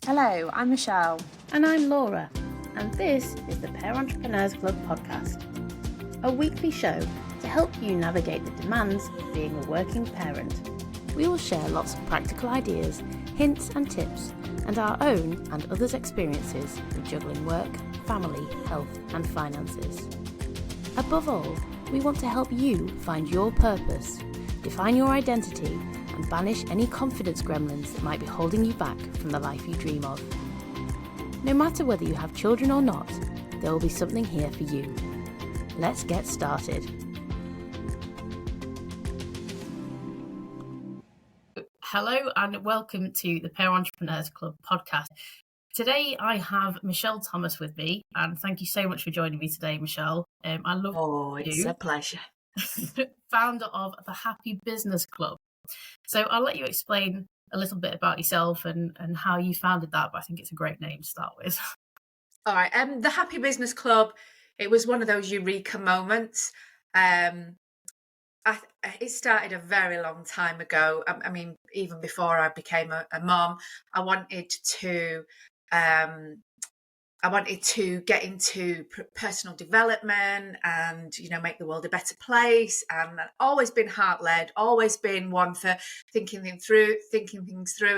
Hello, I'm Michelle. And I'm Laura, and this is the Pair Entrepreneurs Club podcast, a weekly show to help you navigate the demands of being a working parent. We will share lots of practical ideas, hints and tips, and our own and others' experiences with juggling work, family, health and finances. Above all, we want to help you find your purpose, define your identity, and banish any confidence gremlins that might be holding you back from the life you dream of. No matter whether you have children or not, there will be something here for you. Let's get started. Hello and welcome to the Pair Entrepreneurs Club podcast. Today I have Michelle Thomas with me, and thank you so much for joining me today, Michelle. I love it's a pleasure. Founder of the Happy Business Club. So I'll let you explain a little bit about yourself and how you founded that, but I think it's a great name to start with. All right. The Happy Business Club, it was one of those eureka moments. It started a very long time ago. I mean, even before I became a mom, I wanted to get into personal development and, make the world a better place. And I've always been heart-led, always been one for thinking things through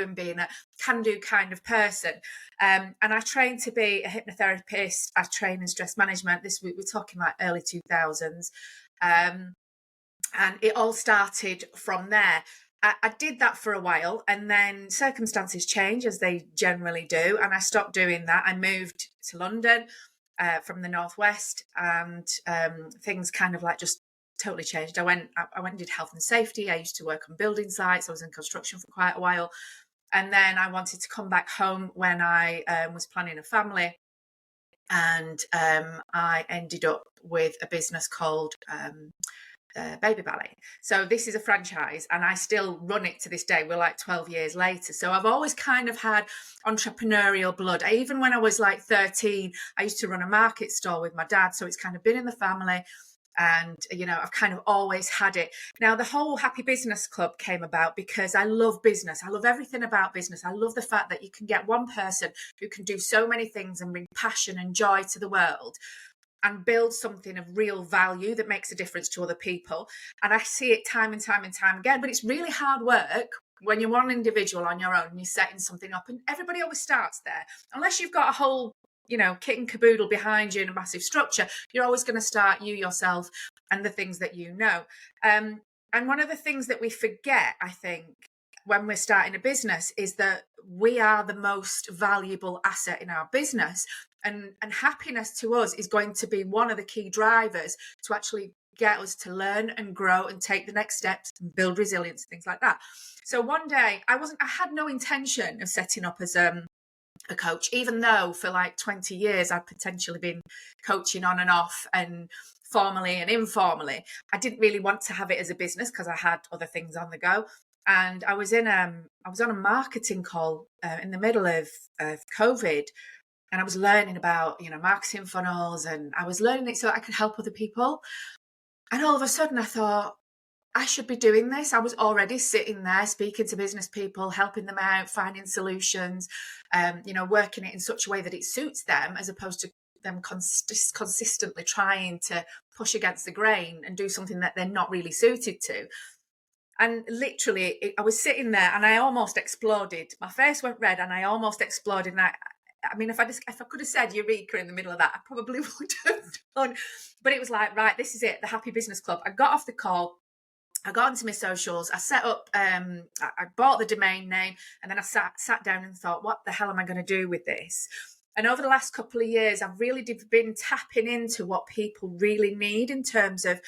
and being a can-do kind of person. And I trained to be a hypnotherapist. I train in stress management. We're talking like early 2000s. And it all started from there. I did that for a while, and then circumstances change, as they generally do, and I stopped doing that. I moved to London from the northwest, and things kind of like just totally changed. I went and did health and safety. I used to work on building sites. I was in construction for quite a while, and then I wanted to come back home when I was planning a family, and I ended up with a business called Baby Ballet. So this is a franchise and I still run it to this day. We're like 12 years later. So I've always kind of had entrepreneurial blood. Even when I was like 13, I used to run a market stall with my dad. So it's kind of been in the family. And, I've kind of always had it. Now, the whole Happy Business Club came about because I love business. I love everything about business. I love the fact that you can get one person who can do so many things and bring passion and joy to the world and build something of real value that makes a difference to other people. And I see it time and time and time again, but it's really hard work when you're one individual on your own and you're setting something up, and everybody always starts there. Unless you've got a whole, kit and caboodle behind you in a massive structure, you're always going to start you yourself and the things that you know. And one of the things that we forget, I think, when we're starting a business is that we are the most valuable asset in our business. And happiness to us is going to be one of the key drivers to actually get us to learn and grow and take the next steps and build resilience, things like that. So one day I had no intention of setting up as a coach, even though for like 20 years I'd potentially been coaching on and off and formally and informally. I didn't really want to have it as a business because I had other things on the go. And I was on a marketing call in the middle of COVID, and I was learning about marketing funnels, and I was learning it so I could help other people. And all of a sudden, I thought I should be doing this. I was already sitting there speaking to business people, helping them out, finding solutions, working it in such a way that it suits them, as opposed to them consistently trying to push against the grain and do something that they're not really suited to. And literally, I was sitting there and I almost exploded. My face went red and I almost exploded. And I mean, if I could have said Eureka in the middle of that, I probably would have done. But it was like, right, this is it, the Happy Business Club. I got off the call. I got into my socials. I set up, I bought the domain name, and then I sat down and thought, what the hell am I going to do with this? And over the last couple of years, I've really been tapping into what people really need in terms of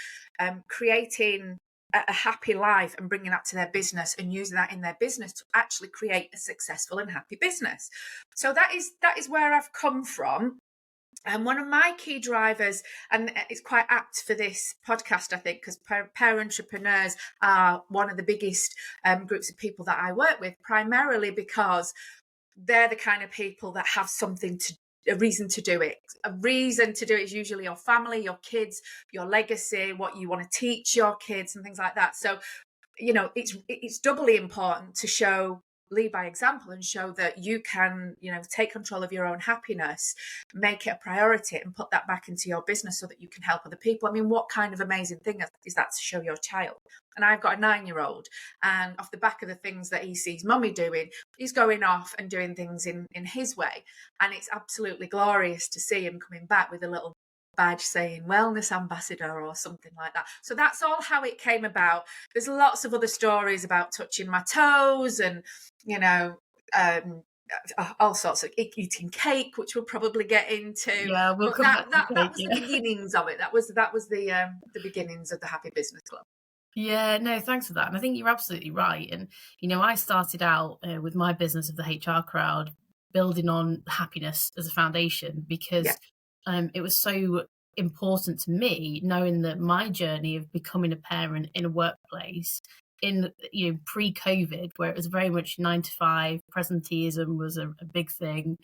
creating a happy life and bringing that to their business and using that in their business to actually create a successful and happy business. So that is where I've come from. And one of my key drivers, and it's quite apt for this podcast, I think, because pair entrepreneurs are one of the biggest groups of people that I work with, primarily because they're the kind of people that have a reason to do it. A reason to do it is usually your family, your kids, your legacy, what you want to teach your kids and things like that. So, it's doubly important to show lead by example and show that you can, take control of your own happiness, make it a priority, and put that back into your business so that you can help other people. I mean, what kind of amazing thing is that to show your child? And I've got a 9-year-old, and off the back of the things that he sees mummy doing, he's going off and doing things in his way. And it's absolutely glorious to see him coming back with a little badge saying wellness ambassador or something like that. So that's all how it came about. There's lots of other stories about touching my toes and, all sorts of eating cake, which we'll probably get into. Yeah, we'll but come back to that cake, was the beginnings of it. That was the beginnings of the Happy Business Club. Yeah, no, thanks for that. And I think you're absolutely right. And, I started out with my business of the HR crowd, building on happiness as a foundation because it was so important to me, knowing that my journey of becoming a parent in a workplace in, pre-COVID, where it was very much 9 to 5, presenteeism was a big thing.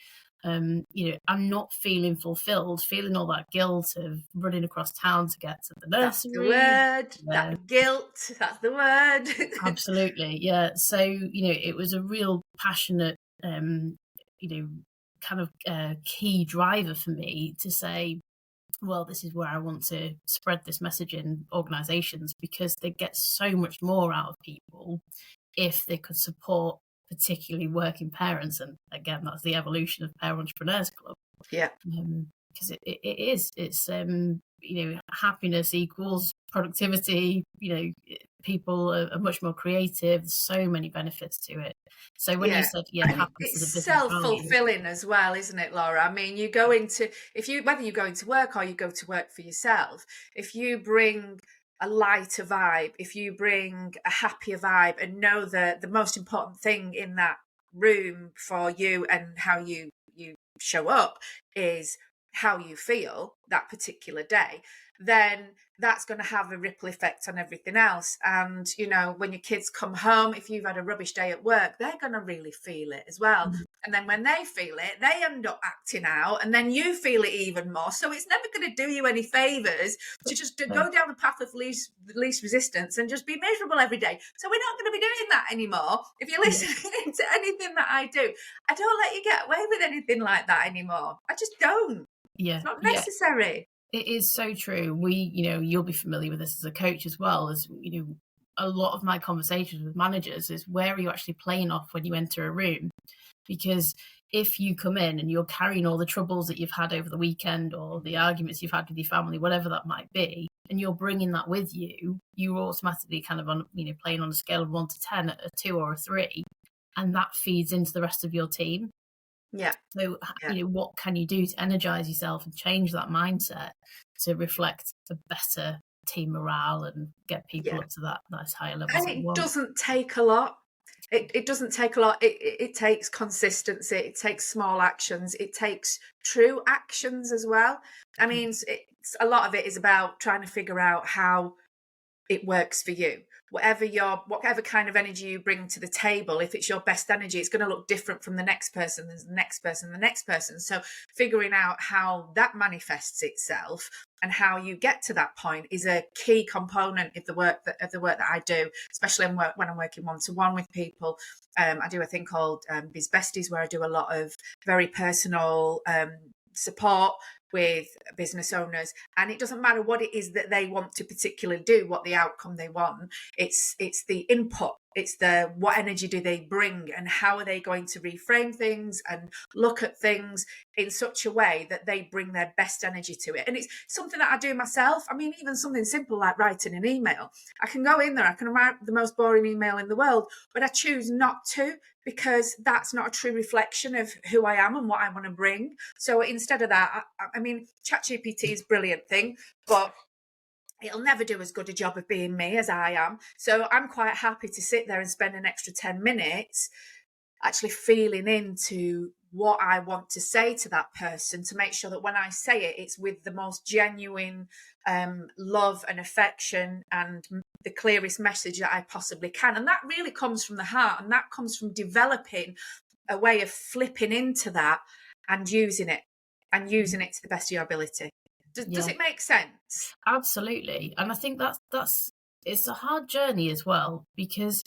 I'm not feeling fulfilled, feeling all that guilt of running across town to get to the nursery. That's the word. That guilt. That's the word. Absolutely, yeah. So it was a real passionate, kind of key driver for me to say, well, this is where I want to spread this message in organisations because they get so much more out of people if they could support particularly working parents. And again, that's the evolution of Parent Entrepreneurs Club. Yeah. Because it's happiness equals productivity, people are much more creative, so many benefits to it. So when you said happiness is a business self-fulfilling as well, isn't it, Laura? I mean, you go into whether you go into work or you go to work for yourself, if you bring a lighter vibe, if you bring a happier vibe and know that the most important thing in that room for you and how you show up is how you feel that particular day, then that's going to have a ripple effect on everything else. And, when your kids come home, if you've had a rubbish day at work, they're going to really feel it as well. Mm-hmm. And then when they feel it, they end up acting out and then you feel it even more. So it's never going to do you any favours to just go down the path of least resistance and just be miserable every day. So we're not going to be doing that anymore. If you're listening to anything that I do, I don't let you get away with anything like that anymore. I just don't. Yeah. It's not necessary. Yeah. It is so true. You'll be familiar with this as a coach as well, as, a lot of my conversations with managers is where are you actually playing off when you enter a room? Because if you come in and you're carrying all the troubles that you've had over the weekend or the arguments you've had with your family, whatever that might be, and you're bringing that with you, you're automatically kind of on, playing on a scale of 1 to 10, a 2 or a 3, and that feeds into the rest of your team. Yeah. So, what can you do to energize yourself and change that mindset to reflect a better team morale and get people up to that higher level? And it doesn't take a lot. It doesn't take a lot. It takes consistency. It takes small actions. It takes true actions as well. I mean, a lot of it is about trying to figure out how it works for you. Whatever kind of energy you bring to the table, if it's your best energy, it's going to look different from the next person, the next person, the next person. So figuring out how that manifests itself and how you get to that point is a key component of the work that I do, especially when I'm working one-to-one with people. I do a thing called Biz Besties, where I do a lot of very personal support with business owners, and it doesn't matter what it is that they want to particularly do, what the outcome they want. It's the input, it's the what energy do they bring and how are they going to reframe things and look at things in such a way that they bring their best energy to it. And it's something that I do myself. I mean, even something simple like writing an email. I can go in there, I can write the most boring email in the world, but I choose not to, because that's not a true reflection of who I am and what I want to bring. So instead of that, I mean, ChatGPT is a brilliant thing, but it'll never do as good a job of being me as I am. So I'm quite happy to sit there and spend an extra 10 minutes actually feeling into what I want to say to that person, to make sure that when I say it, it's with the most genuine love and affection and the clearest message that I possibly can. And that really comes from the heart, and that comes from developing a way of flipping into that and using it to the best of your ability. Does it make sense? Absolutely. And I think that's it's a hard journey as well, because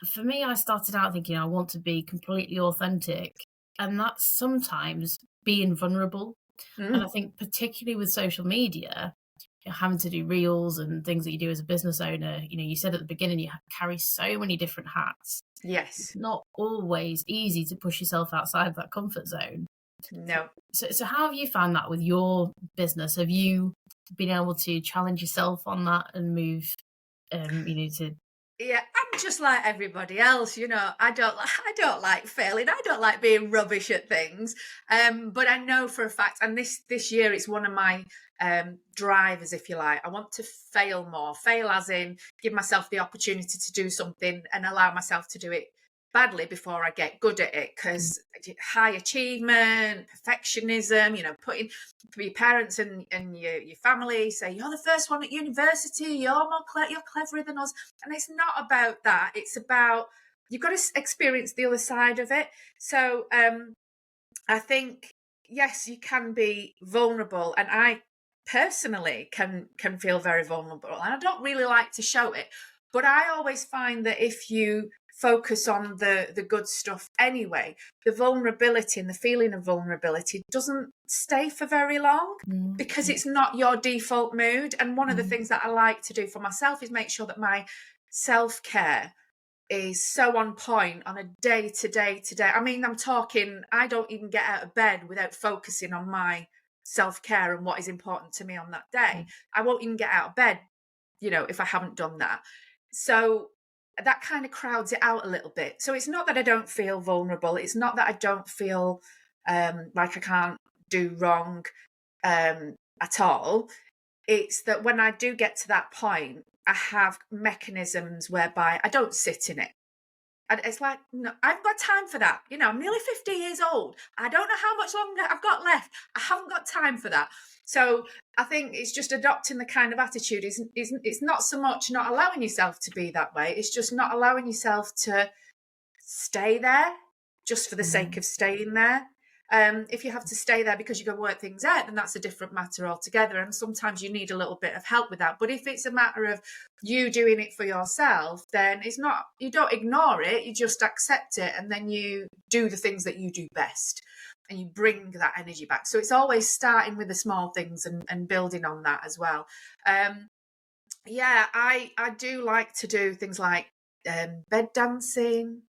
For me, I started out thinking I want to be completely authentic, and that's sometimes being vulnerable. And I think particularly with social media, having to do reels and things that you do as a business owner, you said at the beginning you carry so many different hats. Yes. It's not always easy to push yourself outside of that comfort zone. No. So how have you found that with your business? Have you been able to challenge yourself on that and move, to... Yeah, I'm just like everybody else, I don't like failing. I don't like being rubbish at things. But I know for a fact, and this year it's one of my drivers, if you like. I want to fail more. Fail as in give myself the opportunity to do something and allow myself to do it badly before I get good at it, because high achievement, perfectionism, putting your parents and your family say you're the first one at university, you're cleverer than us, and it's not about that. It's about you've got to experience the other side of it. So I think yes, you can be vulnerable, and I personally can feel very vulnerable, and I don't really like to show it, but I always find that if you focus on the good stuff anyway, the vulnerability and the feeling of vulnerability doesn't stay for very long, because it's not your default mood. And one of the things that I like to do for myself is make sure that my self-care is so on point on a day. I mean, I'm talking, I don't even get out of bed without focusing on my self-care and what is important to me on that day. I won't even get out of bed, if I haven't done that. So that kind of crowds it out a little bit. So it's not that I don't feel vulnerable. It's not that I don't feel like I can't do wrong at all. It's that when I do get to that point, I have mechanisms whereby I don't sit in it. And it's like, no, I've got time for that. I'm nearly 50 years old. I don't know how much longer I've got left. I haven't got time for that. So I think it's just adopting the kind of attitude. It's not so much not allowing yourself to be that way. It's just not allowing yourself to stay there just for the sake of staying there. If you have to stay there because you go work things out, then that's a different matter altogether. And sometimes you need a little bit of help with that. But if it's a matter of you doing it for yourself, then it's not, you don't ignore it, you just accept it, and then you do the things that you do best and you bring that energy back. So it's always starting with the small things and building on that as well. I do like to do things like bed dancing.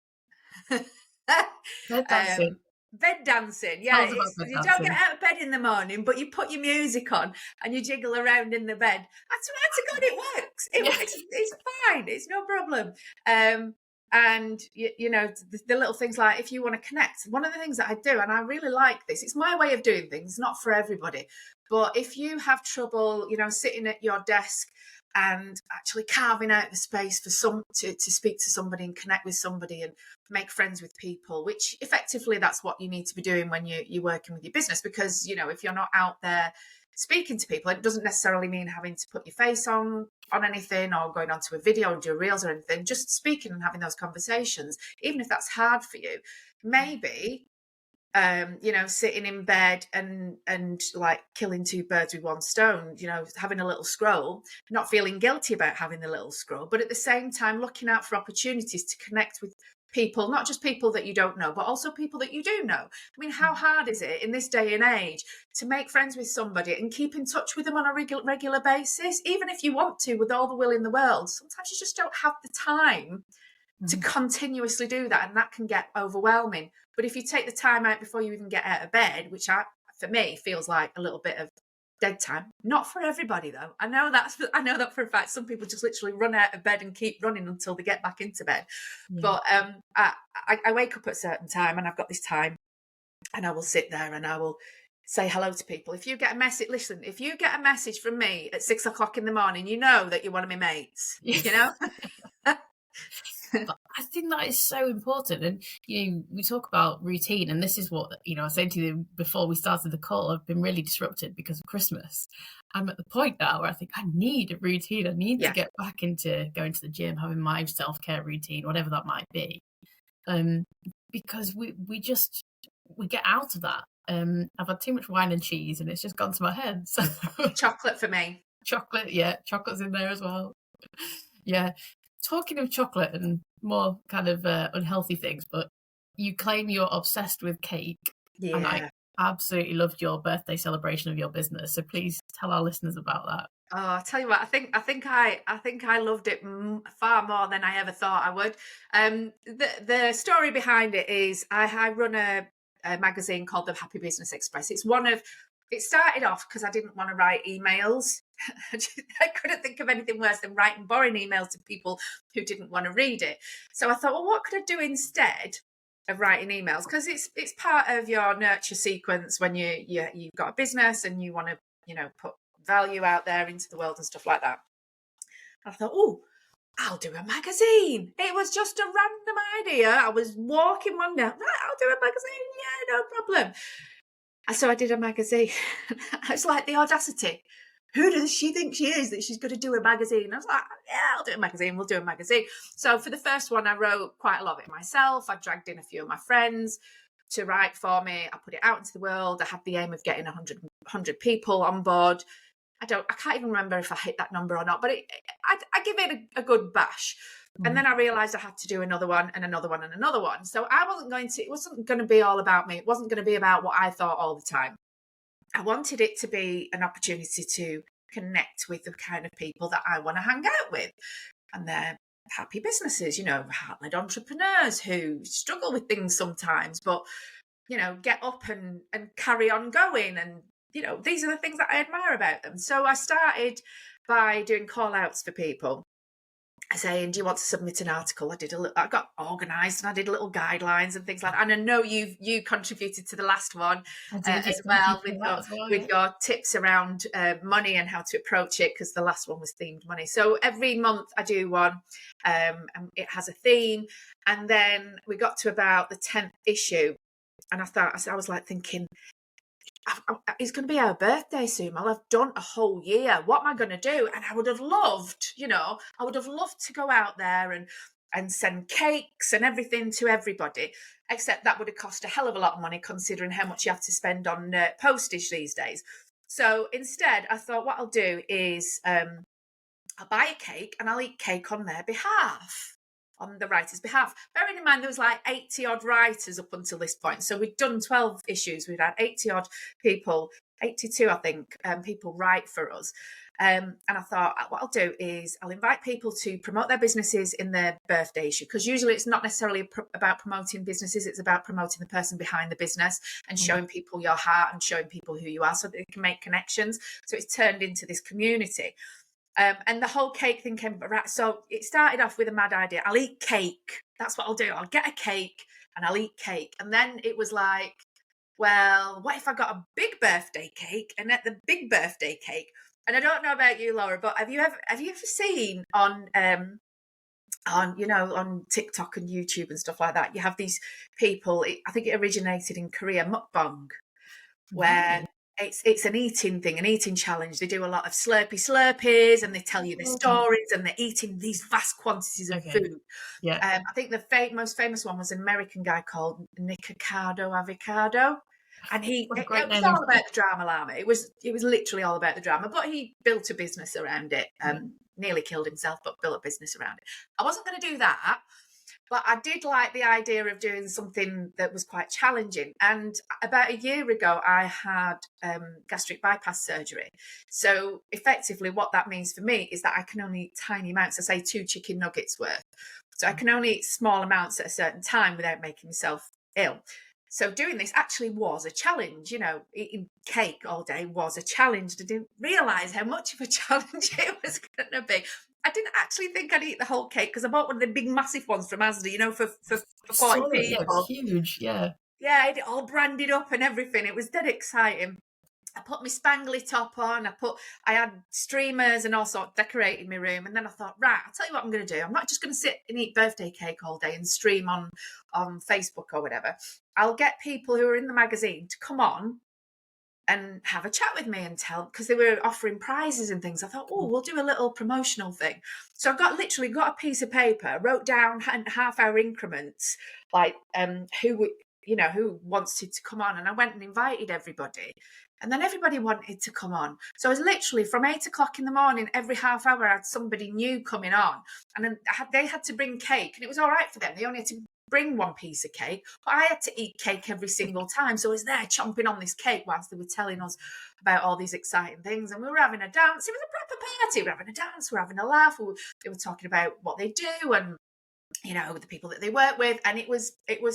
Bed dancing. Bed dancing, yeah. You don't get out of bed in the morning, but you put your music on and you jiggle around in the bed. I swear to God, it works. It's fine. It's no problem. And the little things like if you want to connect, one of the things that I do, and I really like this, it's my way of doing things, not for everybody, but if you have trouble, sitting at your desk and actually carving out the space for to speak to somebody and connect with somebody and make friends with people, which effectively that's what you need to be doing when you're working with your business, because if you're not out there speaking to people, it doesn't necessarily mean having to put your face on anything or going onto a video and do reels or anything. Just speaking and having those conversations, even if that's hard for you, maybe sitting in bed and like killing two birds with one stone, having a little scroll, not feeling guilty about having the little scroll, but at the same time looking out for opportunities to connect with people, not just people that you don't know, but also people that you do know. I mean, how hard is it in this day and age to make friends with somebody and keep in touch with them on a regular basis? Even if you want to, with all the will in the world, sometimes you just don't have the time to continuously do that, and that can get overwhelming. But if you take the time out before you even get out of bed, which for me feels like a little bit of dead time, not for everybody though. I know that for a fact. Some people just literally run out of bed and keep running until they get back into bed. But I wake up at a certain time, and I've got this time, and I will sit there and I will say hello to people. If you get a message, listen, if you get a message from me at 6 o'clock in the morning, you know that you're one of my mates. But I think that is so important. And we talk about routine, and this is what I was saying to you before we started the call. I've been really disrupted because of Christmas. I'm at the point now where I think I need a routine. I need to get back into going to the gym, having my self-care routine, whatever that might be, because we get out of that. I've had too much wine and cheese, and it's just gone to my head. So chocolate for me. Chocolate's in there as well. Yeah. Talking of chocolate and more kind of unhealthy things, but you claim you're obsessed with cake, and I Yeah. absolutely loved your birthday celebration of your business. So please tell our listeners about that. Oh, I'll tell you what, I think I loved it far more than I ever thought I would. The story behind it is I run a magazine called the Happy Business Express. It started off because I didn't want to write emails. I couldn't think of anything worse than writing boring emails to people who didn't want to read it. So I thought, well, what could I do instead of writing emails? Because it's part of your nurture sequence when you've got a business and you want to, put value out there into the world and stuff like that. I thought, oh, I'll do a magazine. It was just a random idea. I was walking one day, right, I'll do a magazine. Yeah, no problem. And so I did a magazine. It's like the audacity. Who does she think she is that she's going to do a magazine? I was like, yeah, I'll do a magazine. We'll do a magazine. So for the first one, I wrote quite a lot of it myself. I dragged in a few of my friends to write for me. I put it out into the world. I had the aim of getting 100 people on board. I can't even remember if I hit that number or not, but I give it a good bash. And then I realized I had to do another one and another one and another one. So it wasn't going to be all about me. It wasn't going to be about what I thought all the time. I wanted it to be an opportunity to connect with the kind of people that I want to hang out with. And they're happy businesses, heart-led entrepreneurs who struggle with things sometimes, but, get up and carry on going. And these are the things that I admire about them. So I started by doing call outs for people, saying, do you want to submit an article? I got organised and I did little guidelines and things like that. And I know you contributed to the last one as well with your tips around money and how to approach it, because the last one was themed money. So every month I do one and it has a theme. And then we got to about the 10th issue and I was like thinking, it's going to be our birthday soon. I'll have done a whole year. What am I going to do? And I would have loved, to go out there and send cakes and everything to everybody, except that would have cost a hell of a lot of money considering how much you have to spend on postage these days. So instead, I thought what I'll do is I'll buy a cake and I'll eat cake on their behalf. On the writer's behalf. Bearing in mind there was like 80 odd writers up until this point. So we'd done 12 issues. We'd had 80 odd people, 82 I think, people write for us. And I thought what I'll do is I'll invite people to promote their businesses in their birthday issue, because usually it's not necessarily about promoting businesses, it's about promoting the person behind the business and showing people your heart and showing people who you are so that they can make connections. So it's turned into this community. And the whole cake thing came right. So it started off with a mad idea. I'll eat cake. That's what I'll do. I'll get a cake and I'll eat cake. And then it was like, well, what if I got a big birthday cake and ate the big birthday cake? And I don't know about you, Laura, but have you ever seen on TikTok and YouTube and stuff like that, you have these people, I think it originated in Korea, mukbang, where it's an eating thing, an eating challenge. They do a lot of slurpies and they tell you their stories and they're eating these vast quantities of food. Yeah. I think the most famous one was an American guy called Nikocado Avocado. And it was all about the drama llama. It was literally all about the drama, but he built a business around it. Nearly killed himself, but built a business around it. I wasn't going to do that. But I did like the idea of doing something that was quite challenging. And about a year ago, I had gastric bypass surgery. So effectively what that means for me is that I can only eat tiny amounts, I say 2 chicken nuggets worth. So I can only eat small amounts at a certain time without making myself ill. So doing this actually was a challenge. Eating cake all day was a challenge. I didn't realise how much of a challenge it was going to be. I didn't actually think I'd eat the whole cake because I bought one of the big massive ones from Asda, for 40 people. Yeah, it's huge, yeah. Yeah, it all branded up and everything. It was dead exciting. I put my spangly top on. I had streamers and all sorts decorating my room. And then I thought, right, I'll tell you what I'm going to do. I'm not just going to sit and eat birthday cake all day and stream on Facebook or whatever. I'll get people who are in the magazine to come on and have a chat with me and because they were offering prizes and things. I thought, we'll do a little promotional thing. So I literally got a piece of paper, wrote down in half-hour increments, like who wanted to come on. And I went and invited everybody. And then everybody wanted to come on. So I was literally from 8 o'clock in the morning, every half hour, I had somebody new coming on. And then they had to bring cake. And it was all right for them. They only had to bring one piece of cake. But I had to eat cake every single time. So I was there chomping on this cake whilst they were telling us about all these exciting things. And we were having a dance. It was a proper party. We were having a dance. We were having a laugh. They were talking about what they do and the people that they work with. And it was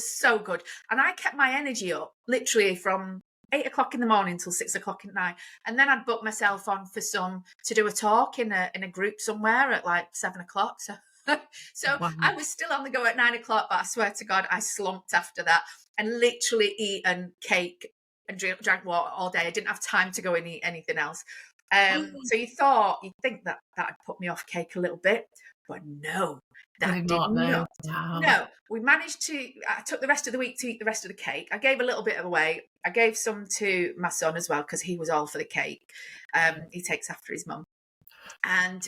so good. And I kept my energy up literally from 8 o'clock in the morning till 6 o'clock at night. And then I'd book myself on to do a talk in a group somewhere at like 7 o'clock. So Wow. I was still on the go at 9 o'clock, but I swear to God, I slumped after that and literally eaten cake and drank water all day. I didn't have time to go and eat anything else. So you'd think that would put me off cake a little bit, but no, that did not. Wow. No, we managed I took the rest of the week to eat the rest of the cake. I gave a little bit away. I gave some to my son as well, because he was all for the cake. He takes after his mum. And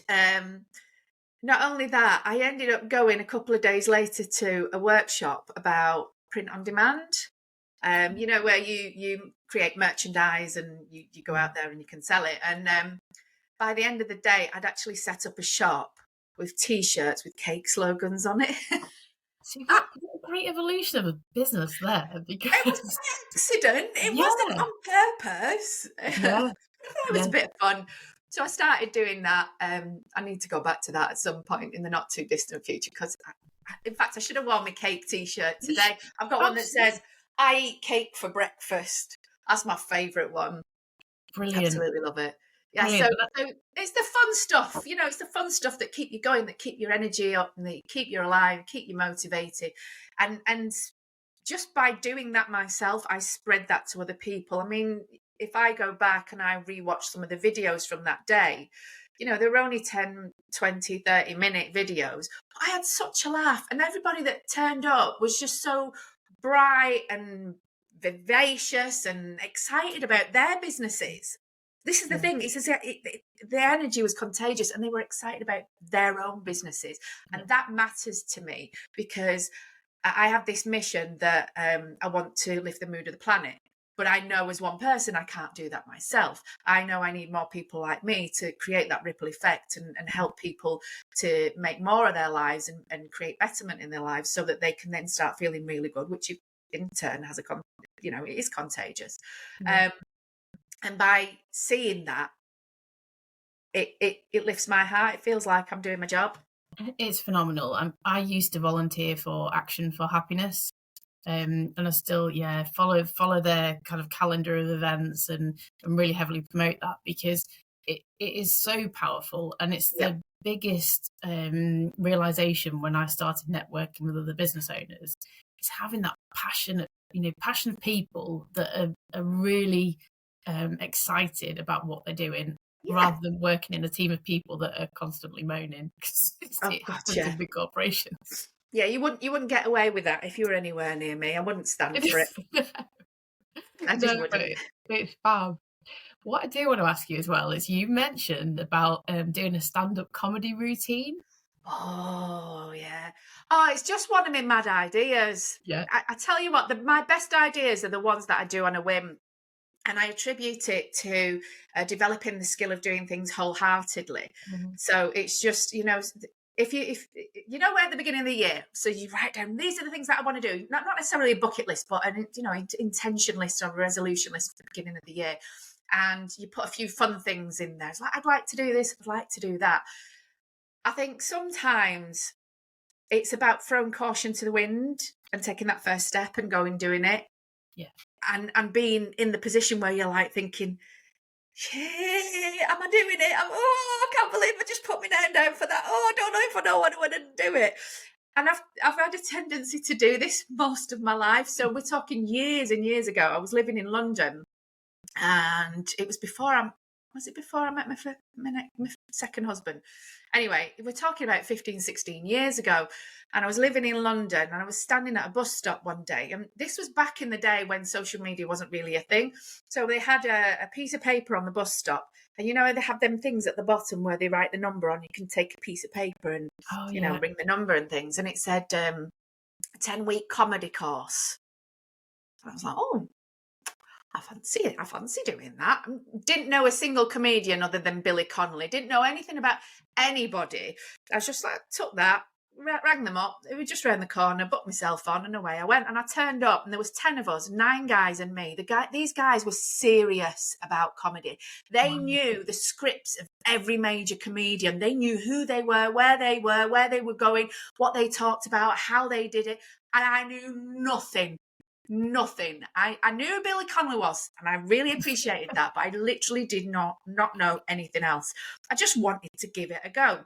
not only that, I ended up going a couple of days later to a workshop about print on demand. Where you create merchandise and you go out there and you can sell it. And by the end of the day, I'd actually set up a shop with T-shirts with cake slogans on it. So you've got a great evolution of a business there. Because it was by accident. It wasn't on purpose. Yeah. It was a bit of fun. So I started doing that. I need to go back to that at some point in the not too distant future, because in fact, I should have worn my cake T-shirt today. I've got one that says, "I eat cake for breakfast." That's my favourite one. Brilliant. Absolutely love it. Yeah, so it's the fun stuff. It's the fun stuff that keep you going, that keep your energy up, and that keep you alive, keep you motivated. And just by doing that myself, I spread that to other people. I mean, if I go back and I rewatch some of the videos from that day, they were only 10, 20, 30-minute videos. But I had such a laugh, and everybody that turned up was just so bright and vivacious and excited about their businesses. This is the thing. It says the energy was contagious, and they were excited about their own businesses. And that matters to me, because I have this mission that I want to lift the mood of the planet. But I know as one person, I can't do that myself. I know I need more people like me to create that ripple effect and help people to make more of their lives and create betterment in their lives, so that they can then start feeling really good, which in turn has it is contagious. And by seeing that, it lifts my heart. It feels like I'm doing my job. It's phenomenal. I used to volunteer for Action for Happiness, and I still follow their kind of calendar of events and really heavily promote that, because it is so powerful, and it's the biggest realization when I started networking with other business owners. It's having that passionate people that are really excited about what they're doing, rather than working in a team of people that are constantly moaning, because it happens in big corporations. Yeah, you wouldn't get away with that if you were anywhere near me. I wouldn't stand for it. I just wouldn't. It's fab. What I do want to ask you as well is, you mentioned about doing a stand-up comedy routine. Oh, yeah. Oh, it's just one of my mad ideas. Yeah. I tell you what, my best ideas are the ones that I do on a whim. And I attribute it to developing the skill of doing things wholeheartedly. Mm-hmm. So it's just, if we're at the beginning of the year, so you write down, these are the things that I want to do, not necessarily a bucket list, but an intention list or a resolution list at the beginning of the year. And you put a few fun things in there. It's like, I'd like to do this, I'd like to do that. I think sometimes it's about throwing caution to the wind and taking that first step and going doing it. Yeah. And being in the position where you're like thinking, shit, am I doing it? I can't believe I just put my name down for that. I don't know if I know what I want to do it. And I've had a tendency to do this most of my life. So we're talking years and years ago. I was living in London, and it was before I met my second husband. Anyway, we're talking about 15, 16 years ago. And I was living in London, and I was standing at a bus stop one day. And this was back in the day when social media wasn't really a thing. So they had a piece of paper on the bus stop. And they have them things at the bottom where they write the number on. You can take a piece of paper and, ring the number and things. And it said 10-week comedy course. And I was like, oh, I fancy it. I fancy doing that. Didn't know a single comedian other than Billy Connolly. Didn't know anything about anybody. I was just like, took that, rang them up. It was just round the corner, booked myself on, and away I went. And I turned up, and there was 10 of us, 9 guys and me. These guys were serious about comedy. They knew the scripts of every major comedian. They knew who they were, where they were going, what they talked about, how they did it. And I knew nothing. I knew who Billy Connolly was, and I really appreciated that, but I literally did not know anything else. I just wanted to give it a go.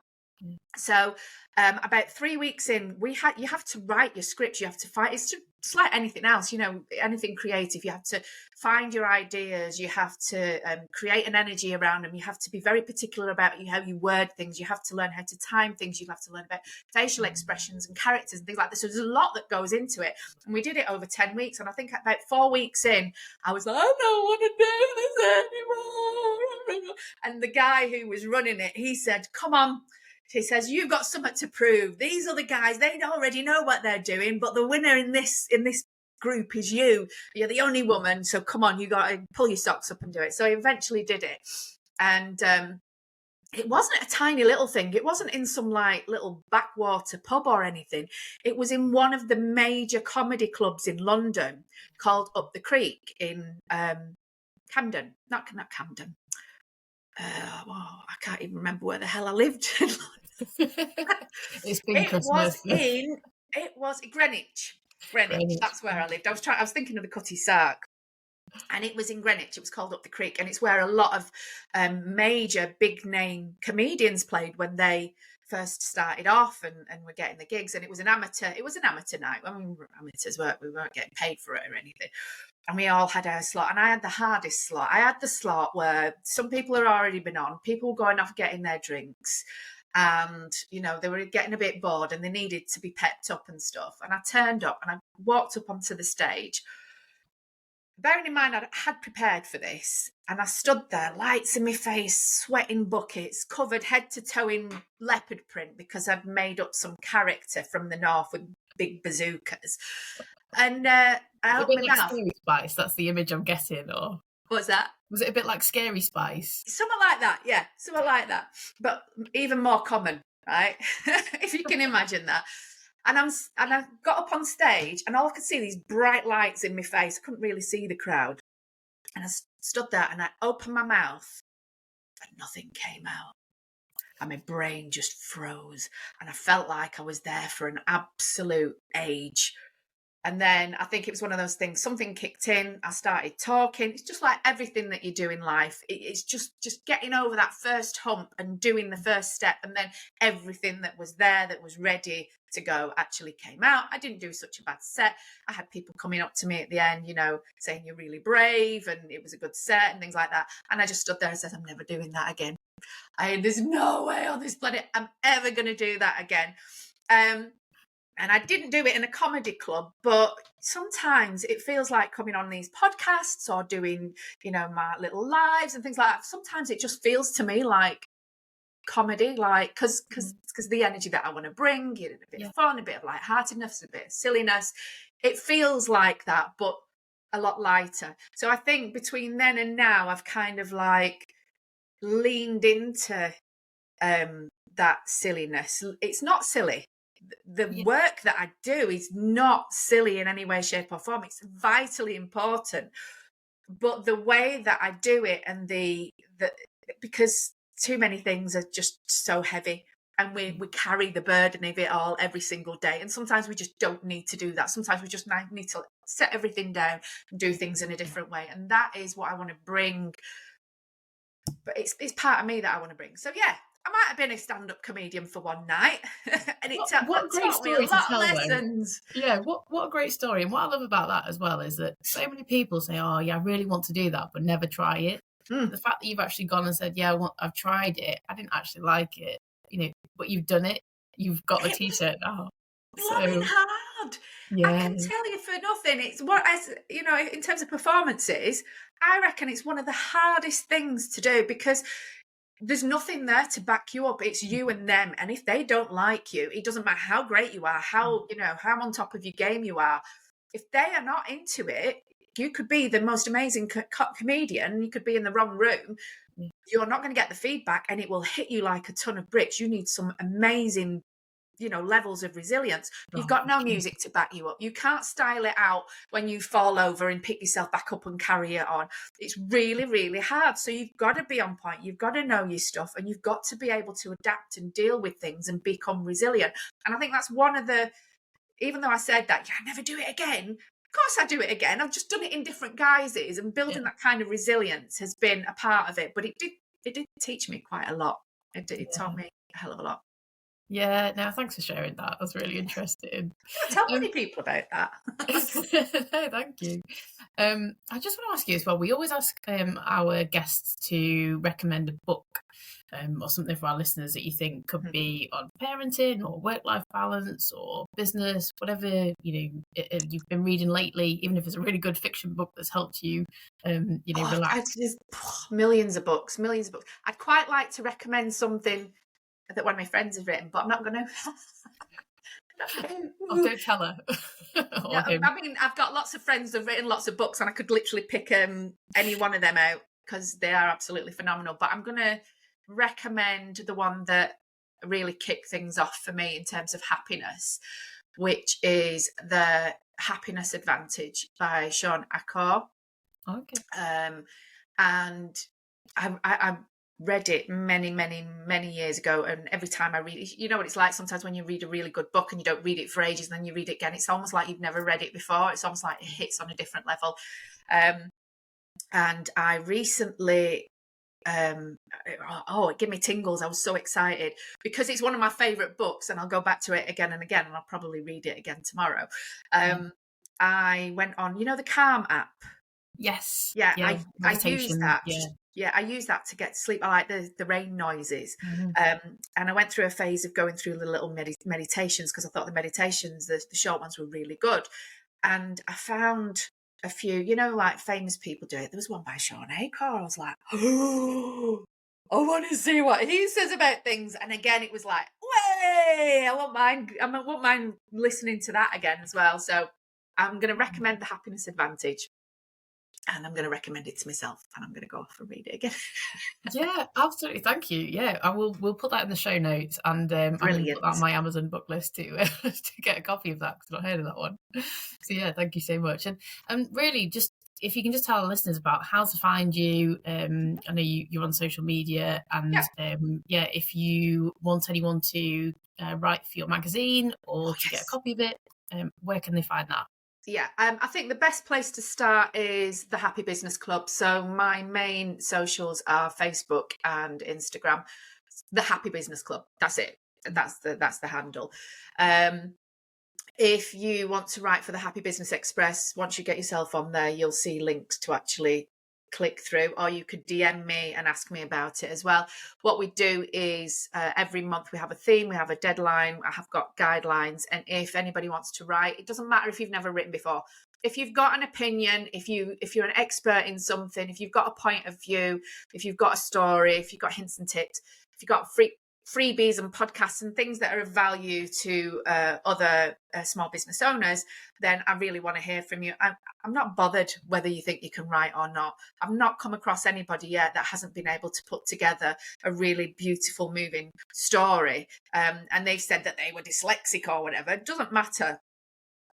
So about 3 weeks in, you have to write your script. You have to find, it's like anything else, anything creative. You have to find your ideas. You have to create an energy around them. You have to be very particular about how you word things. You have to learn how to time things. You have to learn about facial expressions and characters and things like this. So there's a lot that goes into it. And we did it over 10 weeks. And I think about 4 weeks in, I was like, I don't want to do this anymore. And the guy who was running it, he said, come on. He says, you've got something to prove. These other guys, they already know what they're doing, but the winner in this group is you. You're the only woman, so come on, you got to pull your socks up and do it. So I eventually did it. And it wasn't a tiny little thing. It wasn't in some like little backwater pub or anything. It was in one of the major comedy clubs in London called Up the Creek in Camden. Not Camden. I can't even remember where the hell I lived. It's been Christmas. It was Greenwich. That's where I lived. I was thinking of the Cutty Sark, and it was in Greenwich. It was called Up the Creek, and it's where a lot of major big name comedians played when they first started off and were getting the gigs. And it was an amateur night. I mean, amateurs we weren't getting paid for it or anything. And we all had our slot, and I had the hardest slot. I had the slot where some people had already been on, people were going off getting their drinks, and they were getting a bit bored and they needed to be pepped up and stuff. And I turned up and I walked up onto the stage, bearing in mind I had prepared for this, and I stood there, lights in my face, sweating buckets, covered head to toe in leopard print because I'd made up some character from the north with big bazookas. And I opened my mouth. Scary Spice, that's the image I'm getting, or what's that? Was it a bit like Scary Spice? Something like that, yeah, something like that, but even more common, right? If you can imagine that. And I got up on stage, and all I could see these bright lights in my face. I couldn't really see the crowd, and I stood there and I opened my mouth, and nothing came out. And my brain just froze, and I felt like I was there for an absolute age. And then I think it was one of those things, something kicked in, I started talking. It's just like everything that you do in life. It's just getting over that first hump and doing the first step. And then everything that was there, that was ready to go, actually came out. I didn't do such a bad set. I had people coming up to me at the end, saying you're really brave and it was a good set and things like that. And I just stood there and said, I'm never doing that again. There's no way on this planet I'm ever going to do that again. And I didn't do it in a comedy club, but sometimes it feels like coming on these podcasts or doing, my little lives and things like that. Sometimes it just feels to me like comedy, like because the energy that I want to bring, a bit of fun, a bit of lightheartedness, a bit of silliness. It feels like that, but a lot lighter. So I think between then and now, I've kind of like leaned into that silliness. It's not silly. The work that I do is not silly in any way, shape or form. It's vitally important. But the way that I do it and because too many things are just so heavy, and we carry the burden of it all every single day. And sometimes we just don't need to do that. Sometimes we just need to set everything down and do things in a different way. And that is what I want to bring. But it's part of me that I want to bring. So yeah, I might have been a stand-up comedian for one night, and it taught me a lot of lessons. Yeah, what a great story. And what I love about that as well is that so many people say, oh yeah, I really want to do that, but never try it. The fact that you've actually gone and said, yeah, I've tried it, I didn't actually like it, but you've done it, you've got the t-shirt now. Bloody hard. Yeah. I can tell you for nothing, it's in terms of performances, I reckon it's one of the hardest things to do, because there's nothing there to back you up. It's you and them. And if they don't like you, it doesn't matter how great you are, how on top of your game you are. If they are not into it, You could be the most amazing comedian. You could be in the wrong room. You're not going to get the feedback, and it will hit you like a ton of bricks. You need some amazing, levels of resilience. You've got no music to back you up. You can't style it out when you fall over and pick yourself back up and carry it on. It's really, really hard. So you've got to be on point. You've got to know your stuff, and you've got to be able to adapt and deal with things and become resilient. And I think that's one of the, even though I said that, I never do it again. Of course I do it again. I've just done it in different guises, and building that kind of resilience has been a part of it. But it did teach me quite a lot. It taught me a hell of a lot. Yeah, no, thanks for sharing that. That's really interesting. Tell many people about that. No, thank you. I just want to ask you as well, we always ask our guests to recommend a book or something for our listeners that you think could be on parenting or work-life balance or business, whatever you've been reading lately, even if it's a really good fiction book that's helped you relax. There's millions of books. I'd quite like to recommend something that one of my friends has written, but I'm not going to. Oh, don't tell her. I mean, I've got lots of friends who've written lots of books, and I could literally pick any one of them out because they are absolutely phenomenal. But I'm going to recommend the one that really kicked things off for me in terms of happiness, which is The Happiness Advantage by Sean Accor. Okay. And I read it many years ago, and every time I read it, you know what it's like sometimes when you read a really good book and you don't read it for ages and then you read it again, it's almost like you've never read it before. It's almost like it hits on a different level. And I recently it gave me tingles. I was so excited because it's one of my favorite books, and I'll go back to it again and again, and I'll probably read it again tomorrow. I went on the Calm app. Yes. I use that. I use that to get sleep. I like the rain noises. And I went through a phase of going through the little meditations because I thought the meditations, the short ones, were really good. And I found a few, like famous people do it. There was one by Sean Accor. I was like, oh, I want to see what he says about things. And again, it was like, way, I won't mind listening to that again as well. So I'm going to recommend The Happiness Advantage. And I'm going to recommend it to myself, and I'm going to go off and read it again. Yeah, absolutely. Thank you. Yeah, we'll put that in the show notes, and I'm going to put that on my Amazon book list to get a copy of that because I've not heard of that one. So yeah, thank you so much. And really, just if you can just tell our listeners about how to find you. I know you're on social media, and if you want anyone to write for your magazine or to get a copy of it, where can they find that? Yeah, I think the best place to start is the Happy Business Club. So my main socials are Facebook and Instagram. The Happy Business Club. That's it. That's the handle. If you want to write for the Happy Business Express, once you get yourself on there, you'll see links to actually click through, or you could DM me and ask me about it as well. What we do is every month we have a theme, we have a deadline, I have got guidelines, and if anybody wants to write, it doesn't matter if you've never written before. If you've got an opinion, if you're an expert in something, if you've got a point of view, if you've got a story, if you've got hints and tips, if you've got freebies and podcasts and things that are of value to other small business owners, then I really want to hear from you. I'm not bothered whether you think you can write or not. I've not come across anybody yet that hasn't been able to put together a really beautiful, moving story. And they've said that they were dyslexic or whatever. It doesn't matter.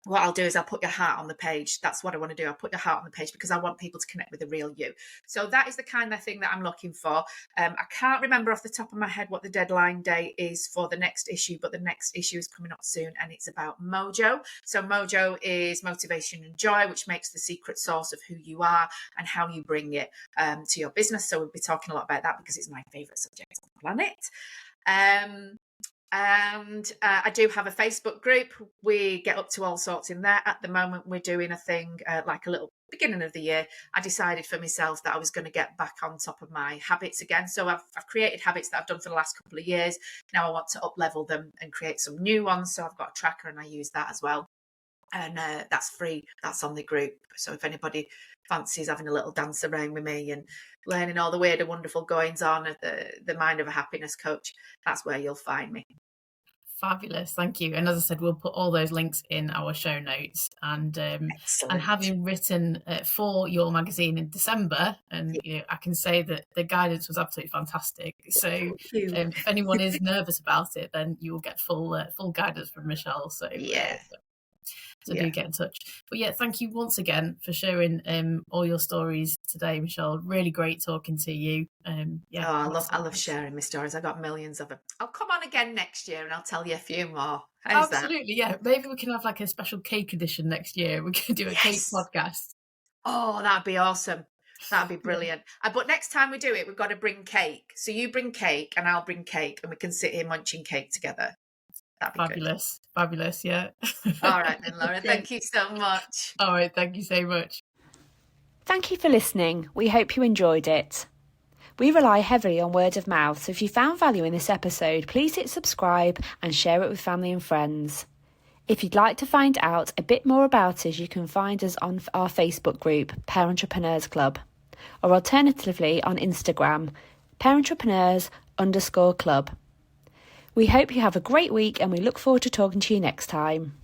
What I'll do is I'll put your heart on the page. That's what I want to do. I'll put your heart on the page because I want people to connect with the real you. So that is the kind of thing that I'm looking for. I can't remember off the top of my head what the deadline date is for the next issue, but the next issue is coming up soon, and it's about Mojo. So Mojo is motivation and joy, which makes the secret source of who you are and how you bring it to your business. So we'll be talking a lot about that because it's my favorite subject on the planet. And I do have a Facebook group. We get up to all sorts in there. At the moment, we're doing a thing like a little beginning of the year. I decided for myself that I was going to get back on top of my habits again. So I've created habits that I've done for the last couple of years. Now I want to up level them and create some new ones. So I've got a tracker and I use that as well. And that's free. That's on the group. So if anybody fancies having a little dance around with me and learning all the weird and wonderful goings on of the mind of a happiness coach, that's where you'll find me. Fabulous, thank you. And as I said, we'll put all those links in our show notes. And having written for your magazine in December, and I can say that the guidance was absolutely fantastic. So if anyone is nervous about it, then you will get full guidance from Michelle. So do get in touch. But thank you once again for sharing all your stories today, Michelle. Really great talking to you. I love sharing my stories. I got millions of them. I'll come on again next year and I'll tell you a few more. How's Absolutely, that? Maybe we can have like a special cake edition next year. We can do a cake podcast. Oh, that'd be awesome. That'd be brilliant. But next time we do it, we've got to bring cake. So you bring cake and I'll bring cake, and we can sit here munching cake together. That'd be fabulous. Good. Fabulous, yeah. All right then, Laura. Thank you so much. All right, thank you so much. Thank you for listening. We hope you enjoyed it. We rely heavily on word of mouth, so if you found value in this episode, please hit subscribe and share it with family and friends. If you'd like to find out a bit more about us, you can find us on our Facebook group, Pair Entrepreneurs Club, or alternatively on Instagram, PairEntrepreneurs_club. We hope you have a great week, and we look forward to talking to you next time.